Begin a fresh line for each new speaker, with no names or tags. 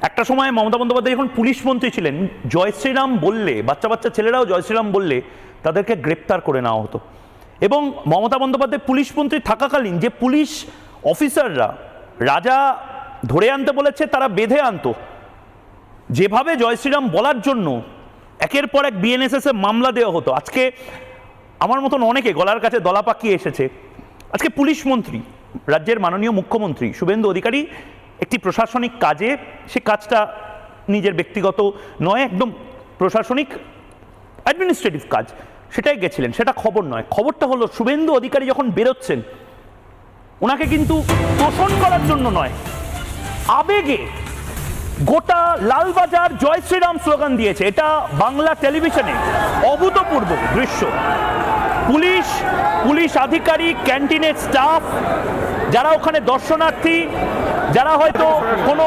একটা সময় মমতা বন্দ্যোপাধ্যায় যখন পুলিশ মন্ত্রী ছিলেন, জয় শ্রীরাম বললে, বাচ্চা বাচ্চা ছেলেরাও জয় শ্রীরাম বললে তাদেরকে গ্রেপ্তার করে নেওয়া হতো। এবং মমতা বন্দ্যোপাধ্যায় পুলিশ মন্ত্রী থাকাকালীন যে পুলিশ অফিসাররা রাজা ধরে আনতে বলেছে তারা বেঁধে আনতো, যেভাবে জয় শ্রীরাম বলার জন্য একের পর এক বিএনএসএস এ মামলা দেওয়া হতো। আজকে আমার মতন অনেকে গলার কাছে দলা পাকিয়ে এসেছে। আজকে পুলিশ মন্ত্রী, রাজ্যের মাননীয় মুখ্যমন্ত্রী শুভেন্দু অধিকারী একটি প্রশাসনিক কাজে, সে কাজটা নিজের ব্যক্তিগত নয়, একদম প্রশাসনিক অ্যাডমিনিস্ট্রেটিভ কাজ, সেটাই গেছিলেন। সেটা খবর নয়। খবরটা হলো শুভেন্দু অধিকারী যখন বেরোচ্ছেন, ওনাকে কিন্তু তোষণ করার জন্য নয়, আবেগে গোটা লালবাজার জয় শ্রীরাম স্লোগান দিয়েছে। এটা বাংলা টেলিভিশনে অভূতপূর্ব দৃশ্য। পুলিশ আধিকারিক, ক্যান্টিনের স্টাফ, যারা ওখানে দর্শনার্থী, যারা হয়তো কোনো